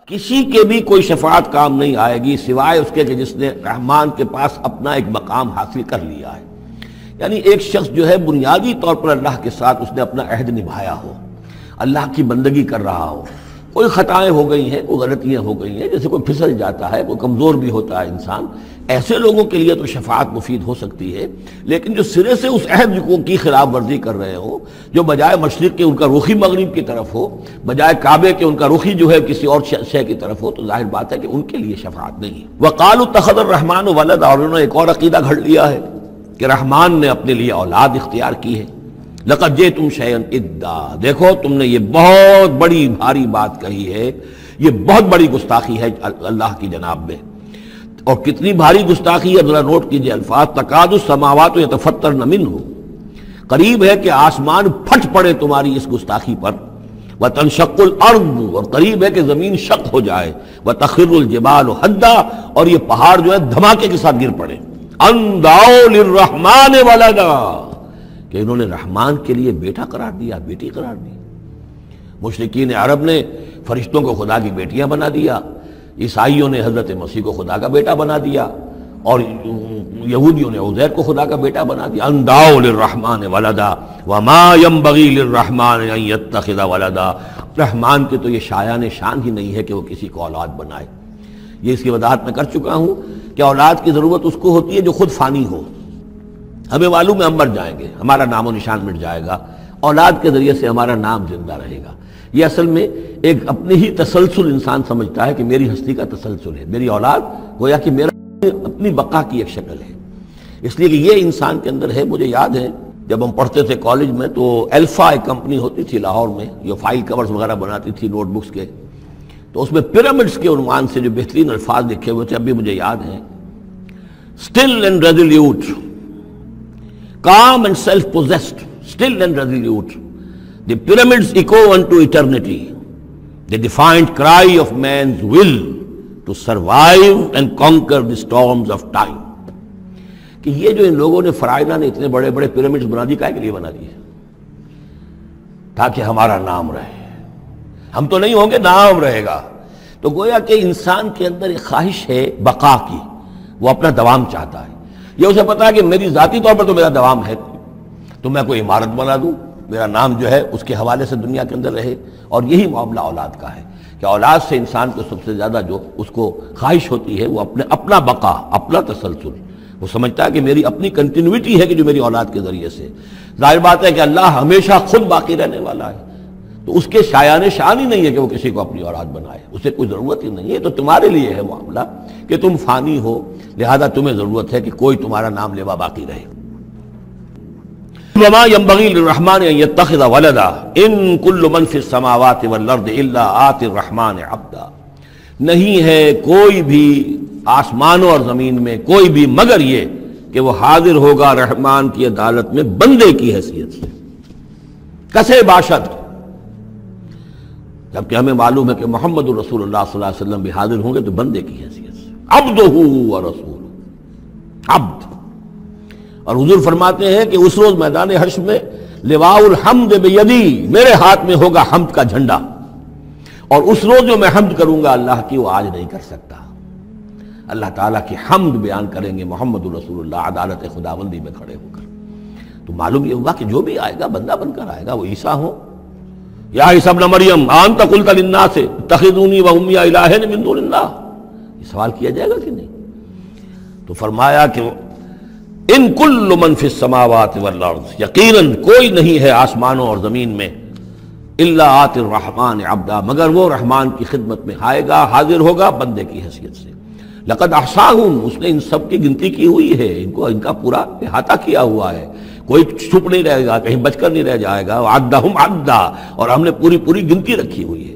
کسی کے بھی کوئی شفاعت کام نہیں آئے گی سوائے اس کے کہ جس نے رحمان کے پاس اپنا ایک مقام حاصل کر لیا ہے. یعنی ایک شخص جو ہے بنیادی طور پر اللہ کے ساتھ اس نے اپنا عہد نبھایا ہو، اللہ کی بندگی کر رہا ہو. کوئی خطائیں ہو گئی ہیں، کوئی غلطیاں ہو گئی ہیں، جیسے کوئی پھسل جاتا ہے، کوئی کمزور بھی ہوتا ہے انسان، ایسے لوگوں کے لیے تو شفاعت مفید ہو سکتی ہے. لیکن جو سرے سے اس عہد کی خلاف ورزی کر رہے ہو، جو بجائے مشرق کے ان کا رخی مغرب کی طرف ہو، بجائے کعبے کے ان کا رخی جو ہے کسی اور شے کی طرف ہو، تو ظاہر بات ہے کہ ان کے لیے شفاعت نہیں ہے. وَقَالُوا اتَّخَذَ الرَّحْمَنُ وَلَدًا، اور انہوں نے ایک اور عقیدہ گھڑ لیا ہے کہ رحمان نے اپنے لیے اولاد اختیار کی ہے. لَقَدْ جِئْتُمْ شَيْئًا إِدًّا، دیکھو تم نے یہ بہت بڑی بھاری بات کہی ہے، یہ بہت بڑی گستاخی ہے اللہ کی جناب میں. اور کتنی بھاری گستاخی ہے ذرا نوٹ کیجئے الفاظ. تکاد السماوات یتفطرن منہ، قریب ہے کہ آسمان پھٹ پڑے تمہاری اس گستاخی پر. وتنشق الارض، اور قریب ہے کہ زمین شق ہو جائے. وتخر الجبال حدا، اور یہ پہاڑ جو ہے دھماکے کے ساتھ گر پڑے. ان دعوا للرحمن ولدا، کہ انہوں نے رحمان کے لیے بیٹا قرار دیا، بیٹی قرار دی. مشرکین عرب نے فرشتوں کو خدا کی بیٹیاں بنا دیا، عیسائیوں نے حضرت مسیح کو خدا کا بیٹا بنا دیا، اور یہودیوں نے عزیر کو خدا کا بیٹا بنا دیا. ان دعوا للرحمن ولدا وما ينبغي للرحمن ان يتخذ ولدا، رحمان کے تو یہ شایان شان ہی نہیں ہے کہ وہ کسی کو اولاد بنائے. یہ اس کی وضاحت میں کر چکا ہوں کہ اولاد کی ضرورت اس کو ہوتی ہے جو خود فانی ہو. ہمیں معلوم ہے ہم مر جائیں گے، ہمارا نام و نشان مٹ جائے گا، اولاد کے ذریعے سے ہمارا نام زندہ رہے گا. یہ اصل میں ایک اپنے ہی تسلسل انسان سمجھتا ہے کہ میری ہستی کا تسلسل ہے، میری اولاد گویا کہ میرا اپنی بقا کی ایک شکل ہے. اس لیے کہ یہ انسان کے اندر ہے. مجھے یاد ہے جب ہم پڑھتے تھے کالج میں تو الفا ایک کمپنی ہوتی تھی لاہور میں، جو فائل کورز وغیرہ بناتی تھی نوٹ بکس کے، تو اس میں پیرامڈز کے عنوان سے جو بہترین الفاظ لکھے ہوئے تھے اب بھی مجھے یاد ہیں. Still and resolute, calm and self-possessed, still and resolute, the pyramids echo unto eternity, the defiant cry of man's will to survive and conquer the storms of time. کہ یہ جو ان لوگوں نے فرائضہ نے اتنے بڑے بڑے پیرامڈز بنا دی، کائے کے لیے بنا دیے؟ تاکہ ہمارا نام رہے. ہم تو نہیں ہوں گے، نام رہے گا. تو گویا کہ انسان کے اندر ایک خواہش ہے بقا کی، وہ اپنا دوام چاہتا ہے. یہ اسے پتا ہے کہ میری ذاتی طور پر تو میرا دوام ہے، تو میں کوئی عمارت بنا دوں، میرا نام جو ہے اس کے حوالے سے دنیا کے اندر رہے. اور یہی معاملہ اولاد کا ہے کہ اولاد سے انسان کو سب سے زیادہ جو اس کو خواہش ہوتی ہے وہ اپنا بقا، اپنا تسلسل. وہ سمجھتا ہے کہ میری اپنی کنٹینیوٹی ہے کہ جو میری اولاد کے ذریعے سے. ظاہر بات ہے کہ اللہ ہمیشہ خود باقی رہنے والا ہے، تو اس کے شایان شان ہی نہیں ہے کہ وہ کسی کو اپنی اولاد بنائے، اسے کوئی ضرورت ہی نہیں ہے. تو تمہارے لیے ہے معاملہ کہ تم فانی ہو، لہذا تمہیں ضرورت ہے کہ کوئی تمہارا نام لیوا باقی رہے. وما ينبغي للرحمن ان يتخذ ولدا ان كل من في السماوات والارض الا آتي الرحمن عبدا، نہیں ہے کوئی بھی آسمانوں اور زمین میں کوئی بھی مگر یہ کہ وہ حاضر ہوگا رحمان کی عدالت میں بندے کی حیثیت سے. کسے باشد، جبکہ ہمیں معلوم ہے کہ محمد رسول اللہ صلی اللہ علیہ وسلم بھی حاضر ہوں گے تو بندے کی حیثیت سے. عبدہ ورسول، عبد. اور حضور فرماتے ہیں کہ اس روز میدان حشر میں لواء الحمد بیدی، میرے ہاتھ میں ہوگا حمد کا جھنڈا، اور اس روز جو میں حمد کروں گا اللہ کی وہ آج نہیں کر سکتا. اللہ تعالیٰ کی حمد بیان کریں گے محمد رسول اللہ عدالت خداوندی میں کھڑے ہو کر. تو معلوم یہ ہوا کہ جو بھی آئے گا بندہ بن کر آئے گا. وہ عیسیٰ ہو یا عیسیٰ ابن مریم انت قلت للناس اتخذونی وامي الہین من دون اللہ، یہ سوال کیا جائے گا کہ نہیں؟ تو فرمایا کہ ان کل من فی السماوات والارض، یقیناً کوئی نہیں ہے آسمانوں اور زمین میں، الا آتی الرحمن عبدا، مگر وہ رحمان کی خدمت میں آئے گا، حاضر ہوگا بندے کی حیثیت سے. لقد احصاہم، اس نے ان سب کی گنتی کی ہوئی ہے، ان کا پورا احاطہ کیا ہوا ہے، کوئی چھپ نہیں رہے گا، کہیں بچ کر نہیں رہ جائے گا. وعدہم عدا، اور ہم نے پوری گنتی رکھی ہوئی ہے.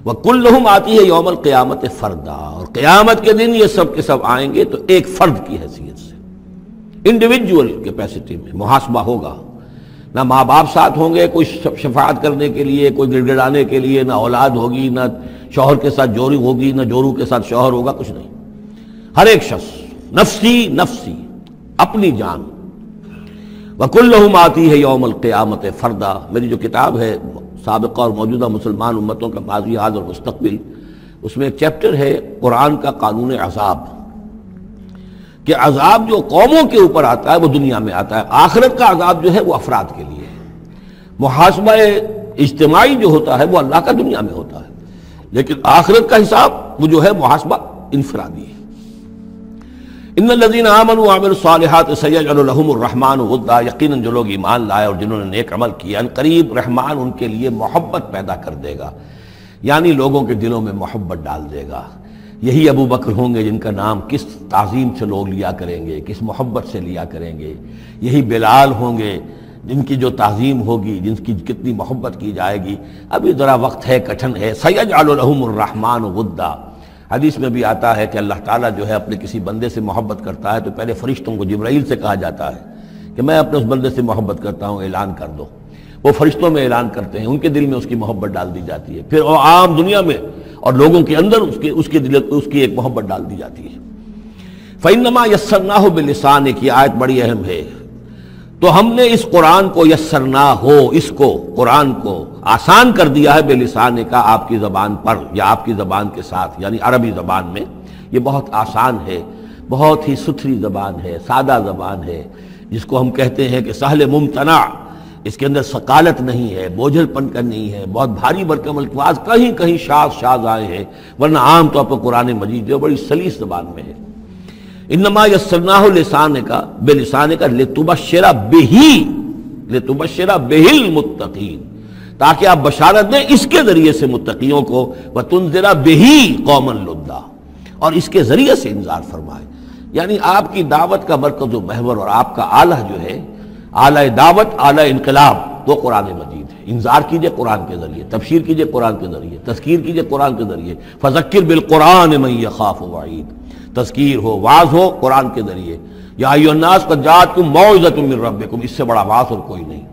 وکلہم آتی ہے یوم القیامت فردا، اور قیامت کے دن یہ سب کے سب آئیں گے تو ایک فرد کی حیثیت سے، انڈیویجول کیپیسٹی میں محاسبہ ہوگا. نہ ماں باپ ساتھ ہوں گے کوئی شفاعت کرنے کے لیے، کوئی گڑگڑانے کے لیے، نہ اولاد ہوگی، نہ شوہر کے ساتھ جوری ہوگی، نہ جورو کے ساتھ شوہر ہوگا، کچھ نہیں. ہر ایک شخص نفسی نفسی، اپنی جان. وَكُلُّهُمْ آتی ہے یوم القیامت فردا. میری جو کتاب ہے سابقہ اور موجودہ مسلمان امتوں کا ماضی حال اور مستقبل، اس میں ایک چیپٹر ہے قرآن کا قانون عذاب، کہ عذاب جو قوموں کے اوپر آتا ہے وہ دنیا میں آتا ہے، آخرت کا عذاب جو ہے وہ افراد کے لیے ہے۔ محاسبہ اجتماعی جو ہوتا ہے وہ اللہ کا دنیا میں ہوتا ہے، لیکن آخرت کا حساب وہ جو ہے محاسبہ انفرادی ہے۔ ان الذین آمنوا وعملوا الصالحات سیجعل لهم الرحمن ودا، یقیناً جو لوگ ایمان لائے اور جنہوں نے نیک عمل کیا، ان قریب رحمان ان کے لیے محبت پیدا کر دے گا، یعنی لوگوں کے دلوں میں محبت ڈال دے گا۔ یہی ابو بکر ہوں گے جن کا نام کس تعظیم سے لوگ لیا کریں گے، کس محبت سے لیا کریں گے۔ یہی بلال ہوں گے جن کی جو تعظیم ہوگی، جن کی کتنی محبت کی جائے گی۔ ابھی ذرا وقت ہے، کٹھن ہے۔ سیجعل لهم الرحمن ودا، حدیث میں بھی آتا ہے کہ اللہ تعالیٰ جو ہے اپنے کسی بندے سے محبت کرتا ہے تو پہلے فرشتوں کو، جبرائیل سے کہا جاتا ہے کہ میں اپنے اس بندے سے محبت کرتا ہوں، اعلان کر دو۔ وہ فرشتوں میں اعلان کرتے ہیں، ان کے دل میں اس کی محبت ڈال دی جاتی ہے، پھر وہ عام دنیا میں اور لوگوں کے اندر اس کی ایک محبت ڈال دی جاتی ہے۔ فَإِنَّمَا يَسَّرْنَاهُ بِلِسَانِكَ، یہ آیت بڑی اہم ہے۔ تو ہم نے اس قرآن کو یسرنا ہو، اس کو قرآن کو آسان کر دیا ہے بلسان کا، آپ کی زبان پر یا آپ کی زبان کے ساتھ، یعنی عربی زبان میں۔ یہ بہت آسان ہے، بہت ہی ستھری زبان ہے، سادہ زبان ہے، جس کو ہم کہتے ہیں کہ سہل ممتنع، اس کے اندر ثقالت نہیں ہے، بوجھل پن کا نہیں ہے، بہت بھاری بھرکم الفاظ کہیں کہیں شاذ آئے ہیں، ورنہ عام طور پر قرآن مجید جو بڑی سلیس زبان میں ہے۔ انما یسرناہ لسانک بلسانک لتبشر بہ المتقین، تاکہ آپ بشارت دیں اس کے ذریعے سے متقیوں کو، وتنذر بہ قوما لدا، اور اس کے ذریعے سے انذار فرمائے۔ یعنی آپ کی دعوت کا مرکز و محور اور آپ کا آلہ جو ہے، آلہ دعوت، آلہ انقلاب، وہ قرآن مجید ہے۔ انذار کیجئے قرآن کے ذریعے، تبشیر کیجئے قرآن کے ذریعے، تذکیر کیجئے قرآن کے ذریعے۔ فذکر بالقرآن من یخاف وعید، تذکیر ہو، واعظ ہو قرآن کے ذریعے۔ یا ایھا الناس قد جاءتکم موعظۃ من ربکم، اس سے بڑا واعظ اور کوئی نہیں۔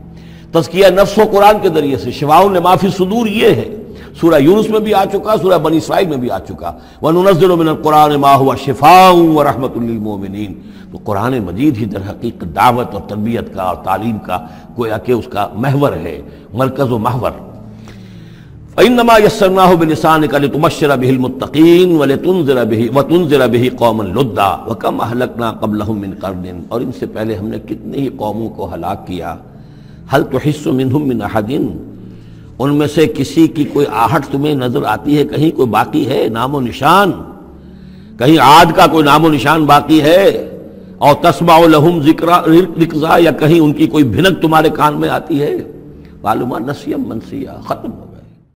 تزکیہ نفس ہو قرآن کے ذریعے سے، شفاء لما فی الصدور یہ ہے۔ سورہ یونس میں بھی آ چکا، سورہ بنی اسرائیل میں بھی آ چکا، وَنُنَزِّلُ مِنَ الْقُرْآنِ مَا هُوَ شِفَاءٌ وَرَحْمَةٌ لِّلْمُؤْمِنِينَ۔ تو قرآن مجید ہی در حقیقت دعوت اور تربیت کا اور تعلیم کا گویا کہ اس کا محور ہے، مرکز و محور۔ فَإِنَّمَا يَسَّرْنَاهُ بِلِسَانِكَ لِتُبَشِّرَ بِهِ الْمُتَّقِينَ وَتُنذِرَ بِهِ قَوْمًا لُدًّا وَكَمْ أَهْلَكْنَا قَبْلَهُم مِّن قَرْنٍ، اور ان سے پہلے ہم نے کتنی ہی قوموں کو ہلاک کیا۔ هَلْ تُحِسُّ مِنْهُم مِّنْ أَحَدٍ، ان میں سے کسی کی کوئی آہٹ تمہیں نظر آتی ہے؟ کہیں کوئی باقی ہے نام و نشان؟ کہیں عاد کا کوئی نام و نشان باقی ہے؟ اور تسمع لهم رکزا، یا کہیں ان کی کوئی بھنک تمہارے کان میں آتی ہے؟ معلومات نسیم منسیہ، ختم ہو۔